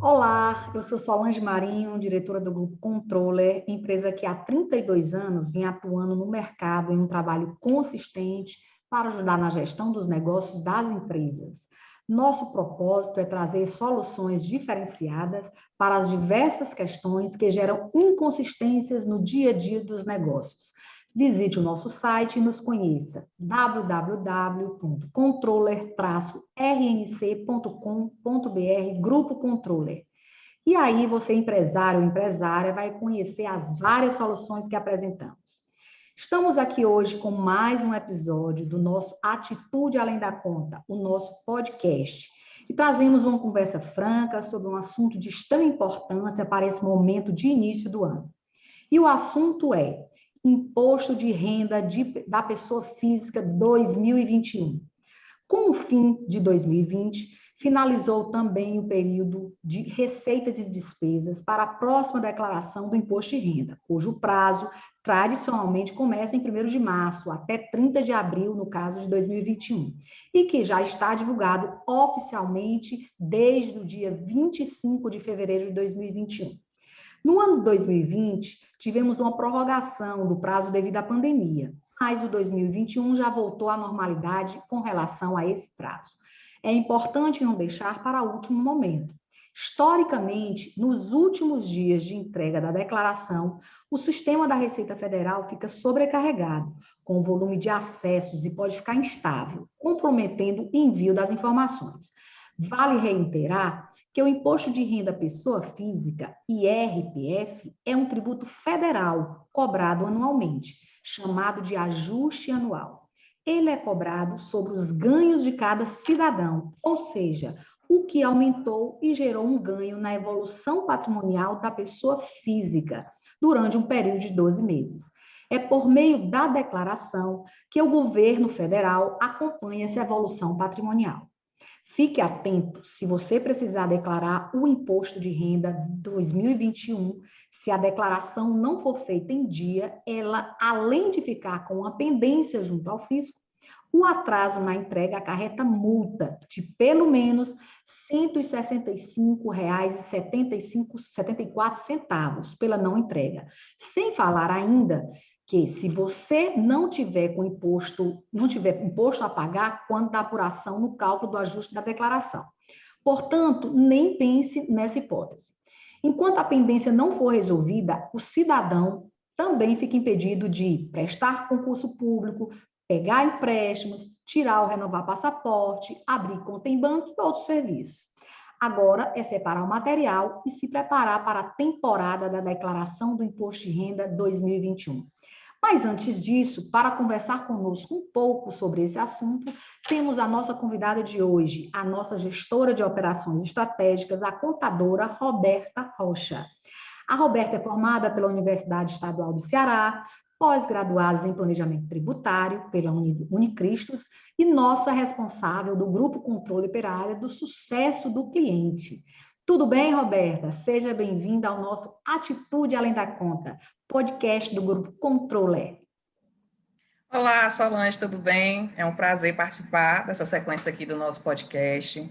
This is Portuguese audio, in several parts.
Olá, eu sou Solange Marinho, diretora do Grupo Controller, empresa que há 32 anos vem atuando no mercado em um trabalho consistente para ajudar na gestão dos negócios das empresas. Nosso propósito é trazer soluções diferenciadas para as diversas questões que geram inconsistências no dia a dia dos negócios. Visite o nosso site e nos conheça www.controller-rnc.com.br Grupo Controller. E aí você, empresário ou empresária, vai conhecer as várias soluções que apresentamos. Estamos aqui hoje com mais um episódio do nosso Atitude Além da Conta, o nosso podcast. E trazemos uma conversa franca sobre um assunto de extrema importância para esse momento de início do ano. E o assunto é Imposto de Renda da Pessoa Física 2021. Com o fim de 2020, finalizou também o período de receitas e despesas para a próxima declaração do imposto de renda, cujo prazo tradicionalmente começa em 1º de março até 30 de abril, no caso de 2021, e que já está divulgado oficialmente desde o dia 25 de fevereiro de 2021. No ano de 2020, tivemos uma prorrogação do prazo devido à pandemia, mas o 2021 já voltou à normalidade com relação a esse prazo. É importante não deixar para o último momento. Historicamente, nos últimos dias de entrega da declaração, o sistema da Receita Federal fica sobrecarregado, com o volume de acessos e pode ficar instável, comprometendo o envio das informações. Vale reiterar que o Imposto de Renda Pessoa Física, IRPF, é um tributo federal cobrado anualmente, chamado de ajuste anual. Ele é cobrado sobre os ganhos de cada cidadão, ou seja, o que aumentou e gerou um ganho na evolução patrimonial da pessoa física durante um período de 12 meses. É por meio da declaração que o governo federal acompanha essa evolução patrimonial. Fique atento se você precisar declarar o imposto de renda 2021, se a declaração não for feita em dia, ela, além de ficar com uma pendência junto ao fisco, o atraso na entrega acarreta multa de pelo menos R$ 165,74 pela não entrega. Sem falar ainda que se você não tiver imposto a pagar quando da apuração no cálculo do ajuste da declaração. Portanto, nem pense nessa hipótese. Enquanto a pendência não for resolvida, o cidadão também fica impedido de prestar concurso público, pegar empréstimos, tirar ou renovar passaporte, abrir conta em banco e outros serviços. Agora é separar o material e se preparar para a temporada da declaração do Imposto de Renda 2021. Mas antes disso, para conversar conosco um pouco sobre esse assunto, temos a nossa convidada de hoje, a nossa gestora de operações estratégicas, a contadora Roberta Rocha. A Roberta é formada pela Universidade Estadual do Ceará, pós-graduada em Planejamento Tributário pela Unicristos e nossa responsável do Grupo Controle pela área do sucesso do cliente. Tudo bem, Roberta? Seja bem-vinda ao nosso Atitude Além da Conta, podcast do Grupo Controller. Olá, Solange, tudo bem? É um prazer participar dessa sequência aqui do nosso podcast.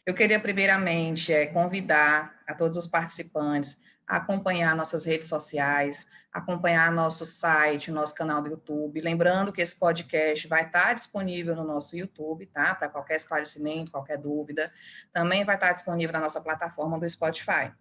Eu queria, primeiramente, convidar a todos os participantes a acompanhar nossas redes sociais, acompanhar nosso site, nosso canal do YouTube. Lembrando que esse podcast vai estar disponível no nosso YouTube, tá? Para qualquer esclarecimento, qualquer dúvida. Também vai estar disponível na nossa plataforma do Spotify.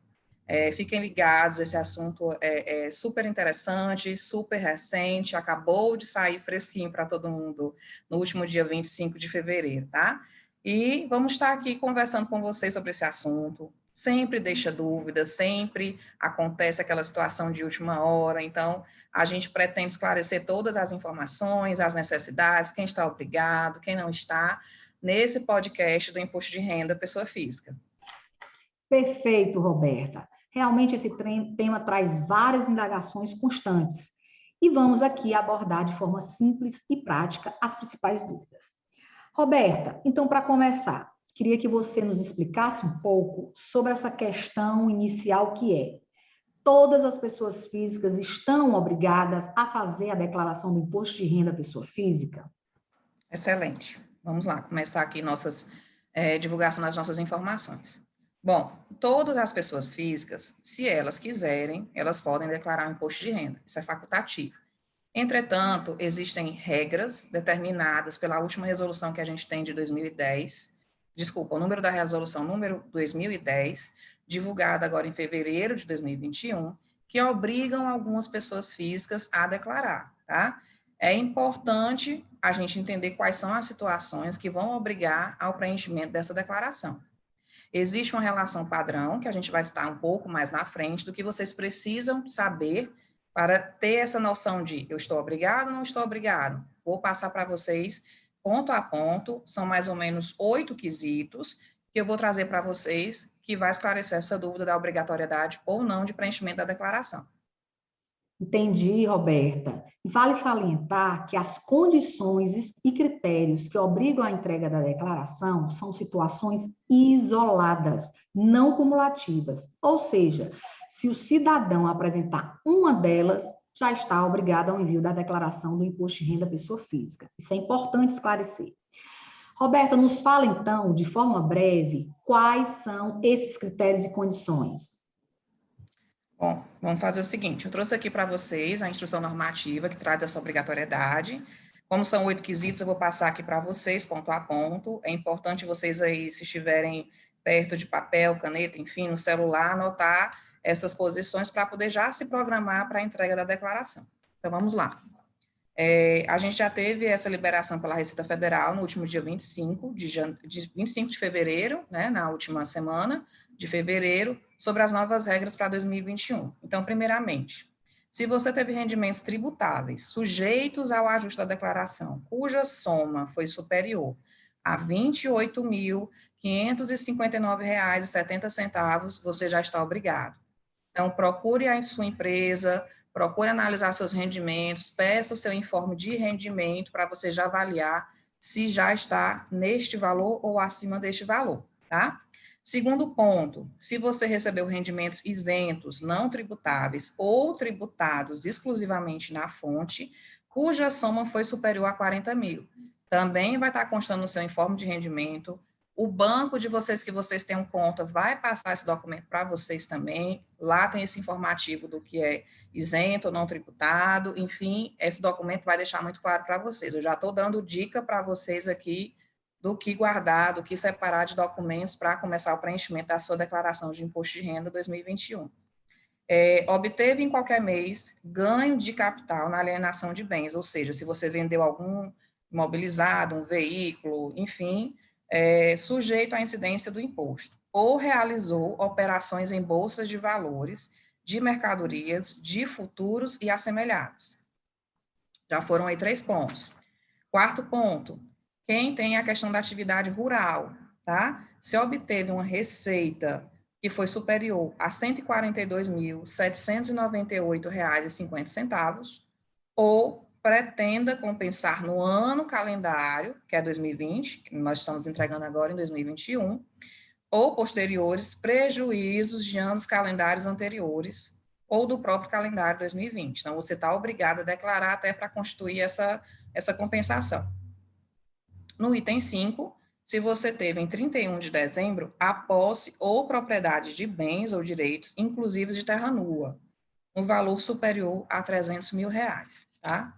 Fiquem ligados, esse assunto é super interessante, super recente, acabou de sair fresquinho para todo mundo no último dia 25 de fevereiro, tá? E vamos estar aqui conversando com vocês sobre esse assunto. Sempre deixa dúvidas, sempre acontece aquela situação de última hora, então a gente pretende esclarecer todas as informações, as necessidades, quem está obrigado, quem não está, nesse podcast do Imposto de Renda Pessoa Física. Perfeito, Roberta. Realmente esse tema traz várias indagações constantes e vamos aqui abordar de forma simples e prática as principais dúvidas. Roberta, então para começar, queria que você nos explicasse um pouco sobre essa questão inicial que é: todas as pessoas físicas estão obrigadas a fazer a declaração do imposto de renda à pessoa física? Excelente. Vamos lá, começar aqui divulgação das nossas informações. Bom, todas as pessoas físicas, se elas quiserem, elas podem declarar o imposto de renda. Isso é facultativo. Entretanto, existem regras determinadas pela última resolução que a gente tem de 2010, desculpa, o número da resolução número 2010, divulgada agora em fevereiro de 2021, que obrigam algumas pessoas físicas a declarar, tá? É importante a gente entender quais são as situações que vão obrigar ao preenchimento dessa declaração. Existe uma relação padrão, que a gente vai estar um pouco mais na frente, do que vocês precisam saber para ter essa noção de eu estou obrigado ou não estou obrigado. Vou passar para vocês ponto a ponto, são mais ou menos 8 quesitos que eu vou trazer para vocês, que vai esclarecer essa dúvida da obrigatoriedade ou não de preenchimento da declaração. Entendi, Roberta. Vale salientar que as condições e critérios que obrigam a entrega da declaração são situações isoladas, não cumulativas. Ou seja, se o cidadão apresentar uma delas, já está obrigado ao envio da declaração do imposto de renda à pessoa física. Isso é importante esclarecer. Roberta, nos fala então, de forma breve, quais são esses critérios e condições. Bom, vamos fazer o seguinte, eu trouxe aqui para vocês a instrução normativa que traz essa obrigatoriedade. Como são 8 quesitos, eu vou passar aqui para vocês, ponto a ponto. É importante vocês aí, se estiverem perto de papel, caneta, enfim, no celular, anotar essas posições para poder já se programar para a entrega da declaração. Então, vamos lá. A gente já teve essa liberação pela Receita Federal no último dia 25 de fevereiro, né, na última semana de fevereiro, sobre as novas regras para 2021. Então, primeiramente, se você teve rendimentos tributáveis sujeitos ao ajuste da declaração, cuja soma foi superior a R$ 28.559,70, você já está obrigado. Então, procure a sua empresa, procure analisar seus rendimentos, peça o seu informe de rendimento para você já avaliar se já está neste valor ou acima deste valor, tá? Segundo ponto, se você recebeu rendimentos isentos, não tributáveis ou tributados exclusivamente na fonte, cuja soma foi superior a 40 mil, também vai estar constando no seu informe de rendimento. O banco de vocês que vocês tenham conta vai passar esse documento para vocês também. Lá tem esse informativo do que é isento ou não tributado. Enfim, esse documento vai deixar muito claro para vocês. Eu já estou dando dica para vocês aqui do que guardar, do que separar de documentos para começar o preenchimento da sua declaração de imposto de renda 2021. Obteve em qualquer mês ganho de capital na alienação de bens, ou seja, se você vendeu algum imobilizado, um veículo, enfim, sujeito à incidência do imposto, ou realizou operações em bolsas de valores, de mercadorias, de futuros e assemelhados. Já foram aí 3 pontos. Quarto ponto, quem tem a questão da atividade rural, tá? Se obteve uma receita que foi superior a R$ 142.798,50, ou pretenda compensar no ano calendário, que é 2020, que nós estamos entregando agora em 2021, ou posteriores, prejuízos de anos calendários anteriores, ou do próprio calendário 2020. Então, você está obrigado a declarar até para constituir essa compensação. No item 5, se você teve em 31 de dezembro a posse ou propriedade de bens ou direitos, inclusive de terra nua, um valor superior a R$ 300 mil, tá?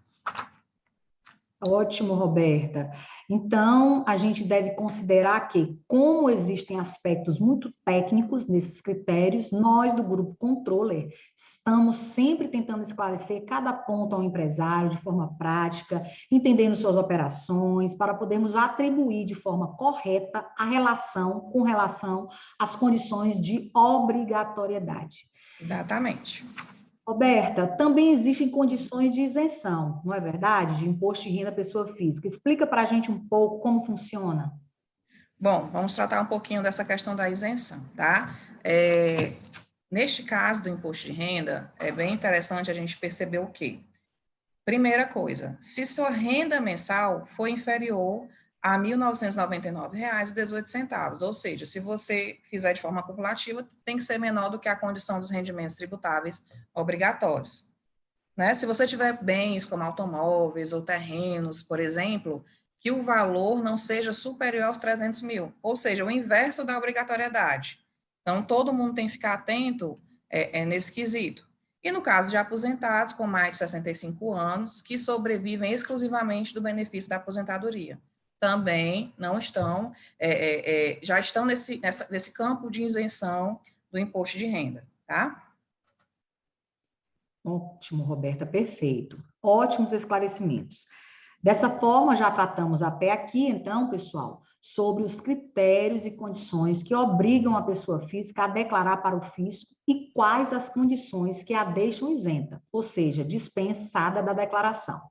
Ótimo, Roberta. Então, a gente deve considerar que, como existem aspectos muito técnicos nesses critérios, nós do Grupo Controller estamos sempre tentando esclarecer cada ponto ao empresário de forma prática, entendendo suas operações, para podermos atribuir de forma correta a relação com relação às condições de obrigatoriedade. Exatamente. Roberta, também existem condições de isenção, não é verdade? De imposto de renda à pessoa física. Explica para a gente um pouco como funciona. Bom, vamos tratar um pouquinho dessa questão da isenção, tá? Neste caso do imposto de renda, é bem interessante a gente perceber o quê? Primeira coisa, se sua renda mensal for inferior a R$ 1.999,18, ou seja, se você fizer de forma acumulativa, tem que ser menor do que a condição dos rendimentos tributáveis obrigatórios. Né? Se você tiver bens como automóveis ou terrenos, por exemplo, que o valor não seja superior aos 300 mil, ou seja, o inverso da obrigatoriedade. Então, todo mundo tem que ficar atento nesse quesito. E no caso de aposentados com mais de 65 anos, que sobrevivem exclusivamente do benefício da aposentadoria, também não estão, já estão nesse campo de isenção do imposto de renda, tá? Ótimo, Roberta, perfeito. Ótimos esclarecimentos. Dessa forma, já tratamos até aqui, então, pessoal, sobre os critérios e condições que obrigam a pessoa física a declarar para o fisco e quais as condições que a deixam isenta, ou seja, dispensada da declaração.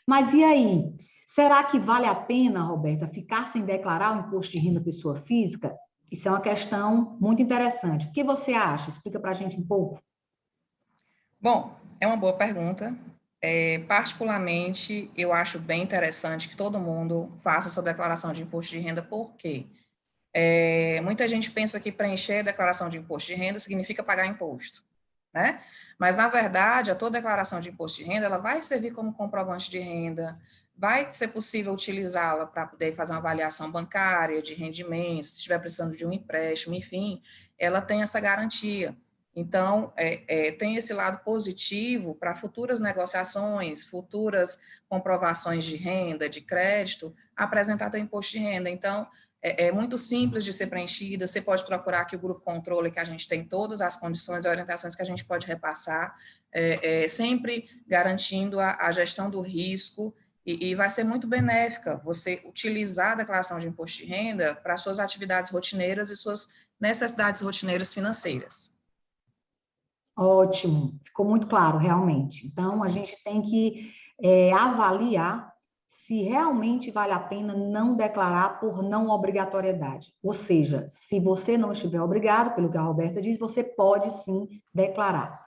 Mas e aí? Será que vale a pena, Roberta, ficar sem declarar o imposto de renda pessoa física? Isso é uma questão muito interessante. O que você acha? Explica para a gente um pouco. Bom, é uma boa pergunta. Particularmente, eu acho bem interessante que todo mundo faça sua declaração de imposto de renda, por quê? Muita gente pensa que preencher a declaração de imposto de renda significa pagar imposto, né? Mas, na verdade, a tua declaração de imposto de renda, ela vai servir como comprovante de renda, vai ser possível utilizá-la para poder fazer uma avaliação bancária de rendimentos, se estiver precisando de um empréstimo, enfim, ela tem essa garantia. Então, tem esse lado positivo para futuras negociações, futuras comprovações de renda, de crédito, apresentar teu imposto de renda. Então, é muito simples de ser preenchida, você pode procurar aqui o grupo controle, que a gente tem todas as condições e orientações que a gente pode repassar, sempre garantindo a gestão do risco, e vai ser muito benéfica você utilizar a declaração de imposto de renda para suas atividades rotineiras e suas necessidades rotineiras financeiras. Ótimo, ficou muito claro, realmente. Então, a gente tem que avaliar se realmente vale a pena não declarar por não obrigatoriedade. Ou seja, se você não estiver obrigado, pelo que a Roberta diz, você pode sim declarar.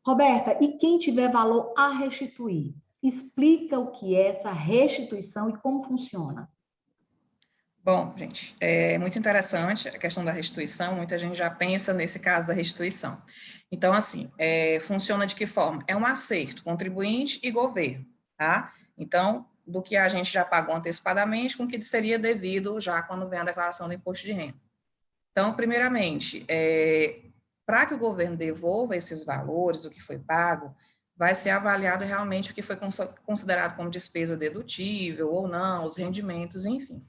Roberta, e quem tiver valor a restituir? Explica o que é essa restituição e como funciona. Bom, gente, é muito interessante a questão da restituição, muita gente já pensa nesse caso da restituição. Então, assim, funciona de que forma? É um acerto, contribuinte e governo, tá? Então, do que a gente já pagou antecipadamente com o que seria devido já quando vem a declaração do imposto de renda. Então, primeiramente, para que o governo devolva esses valores, o que foi pago, vai ser avaliado realmente o que foi considerado como despesa dedutível ou não, os rendimentos, enfim.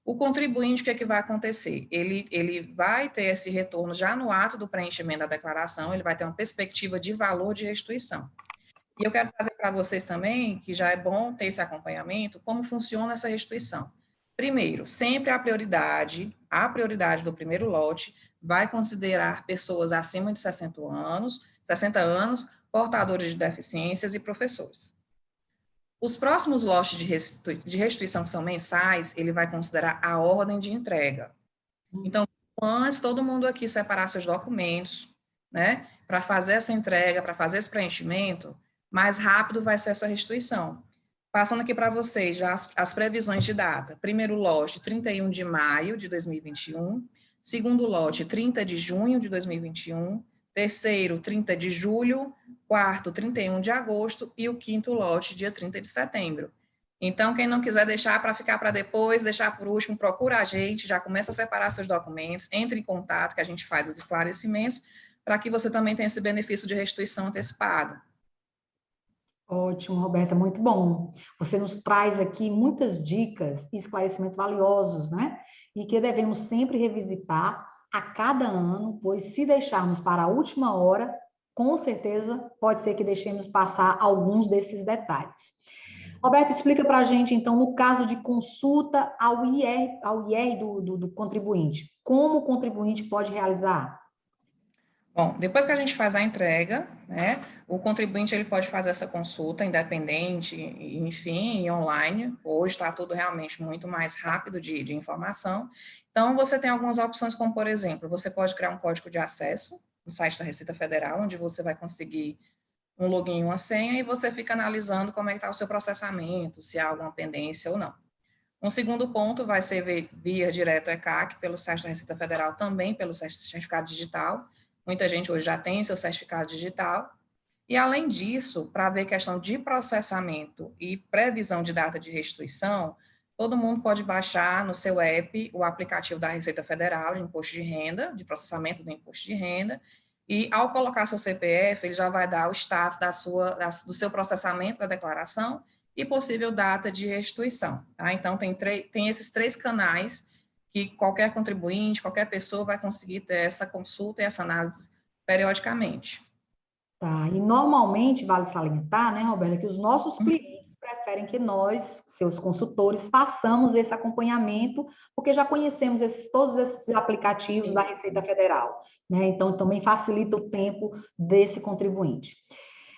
O contribuinte, o que é que vai acontecer? Ele vai ter esse retorno já no ato do preenchimento da declaração, ele vai ter uma perspectiva de valor de restituição. E eu quero trazer para vocês também, que já é bom ter esse acompanhamento, como funciona essa restituição. Primeiro, sempre a prioridade do primeiro lote vai considerar pessoas acima de 60 anos, portadores de deficiências e professores. Os próximos lotes de restituição, que são mensais, ele vai considerar a ordem de entrega. Então, antes, todo mundo aqui separar seus documentos, né, para fazer essa entrega, para fazer esse preenchimento, mais rápido vai ser essa restituição. Passando aqui para vocês já as previsões de data. Primeiro lote, 31 de maio de 2021. Segundo lote, 30 de junho de 2021. Terceiro, 30 de julho. Quarto, 31 de agosto. E o quinto lote, dia 30 de setembro. Então, quem não quiser deixar para ficar para depois, deixar por último, procura a gente, já começa a separar seus documentos, entre em contato, que a gente faz os esclarecimentos, para que você também tenha esse benefício de restituição antecipada. Ótimo, Roberta, muito bom. Você nos traz aqui muitas dicas e esclarecimentos valiosos, né? E que devemos sempre revisitar a cada ano, pois se deixarmos para a última hora, com certeza pode ser que deixemos passar alguns desses detalhes. Roberta, explica para a gente, então, no caso de consulta ao IR do contribuinte, como o contribuinte pode realizar? Bom, depois que a gente faz a entrega, né, o contribuinte ele pode fazer essa consulta independente, enfim, online. Hoje está tudo realmente muito mais rápido de informação. Então, você tem algumas opções, como, por exemplo, você pode criar um código de acesso no site da Receita Federal, onde você vai conseguir um login e uma senha, e você fica analisando como é que está o seu processamento, se há alguma pendência ou não. Um segundo ponto vai ser via direto ECAC, pelo site da Receita Federal, também pelo certificado digital. Muita gente hoje já tem seu certificado digital. E, além disso, para ver questão de processamento e previsão de data de restituição, todo mundo pode baixar no seu app o aplicativo da Receita Federal de Imposto de Renda, de processamento do imposto de renda, e ao colocar seu CPF, ele já vai dar o status do seu processamento da declaração e possível data de restituição. Tá? Então, tem esses 3 canais que qualquer contribuinte, qualquer pessoa vai conseguir ter essa consulta e essa análise periodicamente. Tá, e normalmente vale salientar, né, Roberta, que os nossos clientes preferem que nós, seus consultores, façamos esse acompanhamento, porque já conhecemos todos esses aplicativos da Receita Federal, né? Então também facilita o tempo desse contribuinte.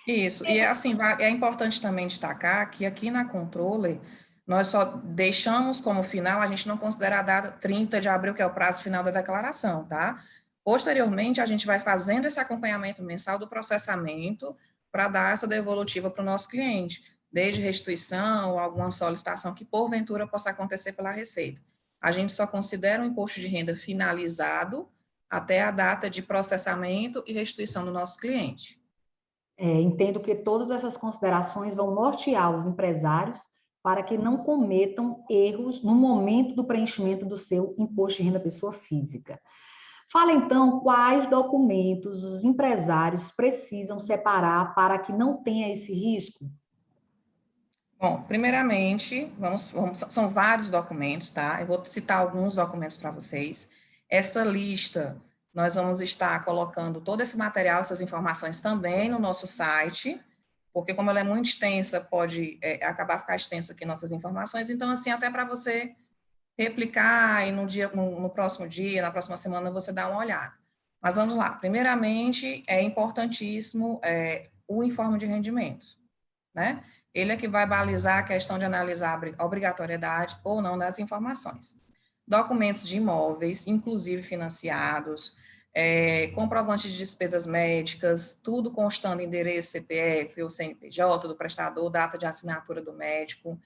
Isso, e assim, é importante também destacar que aqui na Controller, nós só deixamos como final, a gente não considera a data 30 de abril, que é o prazo final da declaração, tá? Posteriormente, a gente vai fazendo esse acompanhamento mensal do processamento para dar essa devolutiva para o nosso cliente, desde restituição ou alguma solicitação que porventura possa acontecer pela Receita. A gente só considera o imposto de renda finalizado até a data de processamento e restituição do nosso cliente. Entendo que todas essas considerações vão nortear os empresários para que não cometam erros no momento do preenchimento do seu imposto de renda pessoa física. Fala então quais documentos os empresários precisam separar para que não tenha esse risco. Bom, primeiramente, são vários documentos, tá? Eu vou citar alguns documentos para vocês. Essa lista, nós vamos estar colocando todo esse material, essas informações também no nosso site, porque como ela é muito extensa, pode acabar ficar extensa aqui nossas informações. Então, assim, até para você replicar e no próximo dia, na próxima semana, você dá uma olhada. Mas vamos lá. Primeiramente, é importantíssimo o informe de rendimentos, né? Ele é que vai balizar a questão de analisar a obrigatoriedade ou não das informações. Documentos de imóveis, inclusive financiados, comprovante de despesas médicas, tudo constando endereço, CPF ou CNPJ do prestador, data de assinatura do médico,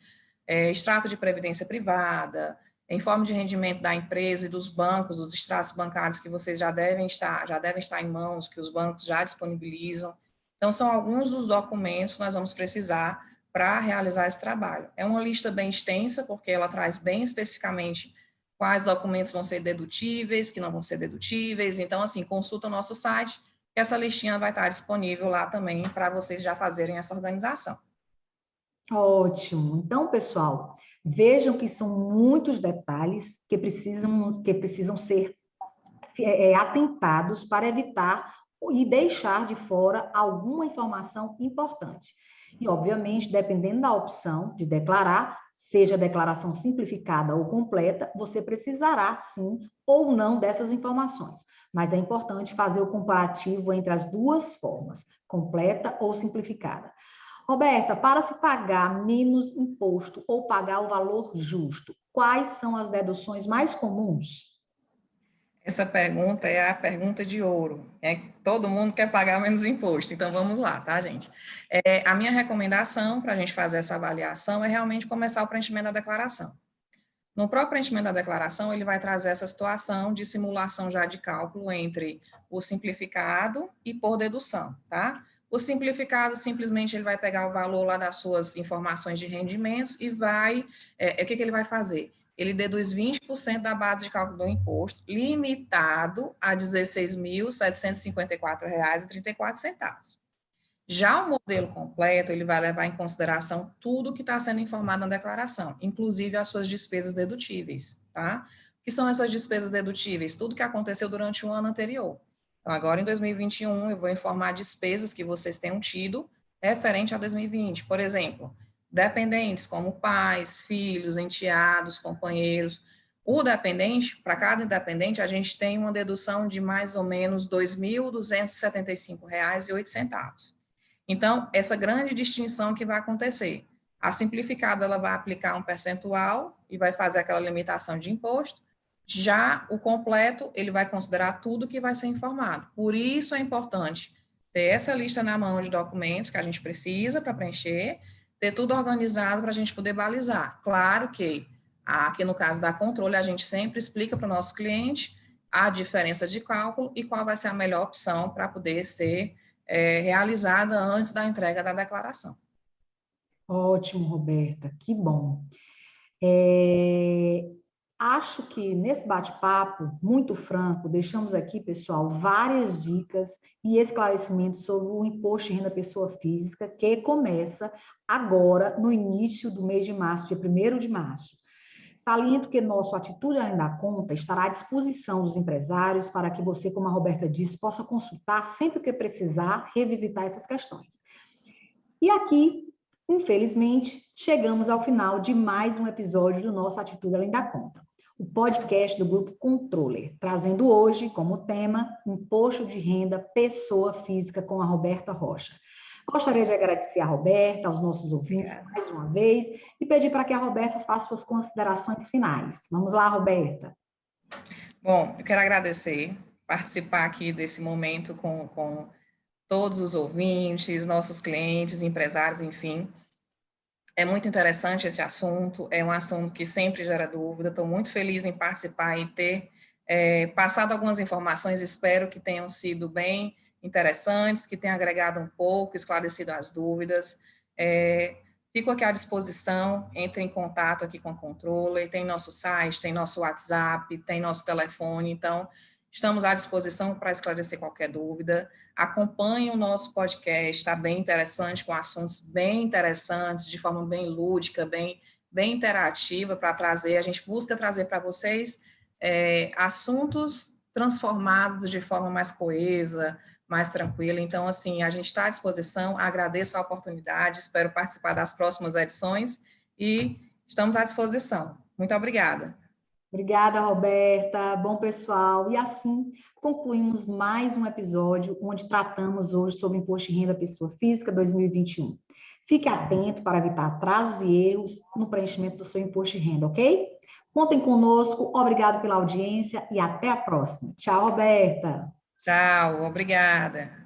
extrato de previdência privada, informe de rendimento da empresa e dos bancos, os extratos bancários que vocês já devem estar em mãos, que os bancos já disponibilizam. Então, são alguns dos documentos que nós vamos precisar para realizar esse trabalho. É uma lista bem extensa, porque ela traz bem especificamente quais documentos vão ser dedutíveis, que não vão ser dedutíveis. Então, assim, consulta o nosso site, que essa listinha vai estar disponível lá também para vocês já fazerem essa organização. Ótimo. Então, pessoal, vejam que são muitos detalhes que precisam ser atentados para evitar e deixar de fora alguma informação importante. E, obviamente, dependendo da opção de declarar, seja declaração simplificada ou completa, você precisará, sim, ou não dessas informações. Mas é importante fazer o comparativo entre as duas formas, completa ou simplificada. Roberta, para se pagar menos imposto ou pagar o valor justo, quais são as deduções mais comuns? Essa pergunta é a pergunta de ouro. Todo mundo quer pagar menos imposto. Então, vamos lá, tá, gente? A minha recomendação para a gente fazer essa avaliação é realmente começar o preenchimento da declaração. No próprio preenchimento da declaração, ele vai trazer essa situação de simulação já de cálculo entre o simplificado e por dedução, tá? O simplificado, simplesmente, ele vai pegar o valor lá das suas informações de rendimentos e vai... o que ele vai fazer? Ele deduz 20% da base de cálculo do imposto, limitado a R$ 16.754,34. Já o modelo completo, ele vai levar em consideração tudo que está sendo informado na declaração, inclusive as suas despesas dedutíveis, tá? O que são essas despesas dedutíveis? Tudo que aconteceu durante o ano anterior. Então, agora em 2021, eu vou informar despesas que vocês tenham tido referente a 2020. Por exemplo, dependentes como pais, filhos, enteados, companheiros. O dependente, para cada independente, a gente tem uma dedução de mais ou menos R$ 2.275,08. Então, essa grande distinção que vai acontecer. A simplificada, ela vai aplicar um percentual e vai fazer aquela limitação de imposto. Já o completo, ele vai considerar tudo que vai ser informado. Por isso é importante ter essa lista na mão de documentos que a gente precisa para preencher, ter tudo organizado para a gente poder balizar. Claro que, aqui no caso da controle, a gente sempre explica para o nosso cliente a diferença de cálculo e qual vai ser a melhor opção para poder ser realizada antes da entrega da declaração. Ótimo, Roberta, que bom. Acho que nesse bate-papo muito franco, deixamos aqui, pessoal, várias dicas e esclarecimentos sobre o imposto de renda pessoa física, que começa agora, no início do mês de março, dia 1º de março. Saliento que nosso Atitude Além da Conta estará à disposição dos empresários para que você, como a Roberta disse, possa consultar sempre que precisar, revisitar essas questões. E aqui, infelizmente, chegamos ao final de mais um episódio do nosso Atitude Além da Conta, o podcast do Grupo Controller, trazendo hoje como tema Imposto de Renda Pessoa Física com a Roberta Rocha. Gostaria de agradecer a Roberta, aos nossos ouvintes mais uma vez e pedir para que a Roberta faça suas considerações finais. Vamos lá, Roberta. Bom, eu quero agradecer, participar aqui desse momento com todos os ouvintes, nossos clientes, empresários, enfim. É muito interessante esse assunto, é um assunto que sempre gera dúvida. Estou muito feliz em participar e ter passado algumas informações, espero que tenham sido bem interessantes, que tenham agregado um pouco, esclarecido as dúvidas. Fico aqui à disposição, entre em contato aqui com o Controller, tem nosso site, tem nosso WhatsApp, tem nosso telefone, então estamos à disposição para esclarecer qualquer dúvida. Acompanhe o nosso podcast, está bem interessante, com assuntos bem interessantes, de forma bem lúdica, bem interativa para trazer. A gente busca trazer para vocês assuntos transformados de forma mais coesa, mais tranquila. Então, assim, a gente está à disposição, agradeço a oportunidade, espero participar das próximas edições e estamos à disposição. Muito obrigada. Obrigada, Roberta. Bom, pessoal, e assim concluímos mais um episódio onde tratamos hoje sobre Imposto de Renda Pessoa Física 2021. Fique atento para evitar atrasos e erros no preenchimento do seu imposto de renda, ok? Contem conosco, obrigado pela audiência e até a próxima. Tchau, Roberta. Tchau, obrigada.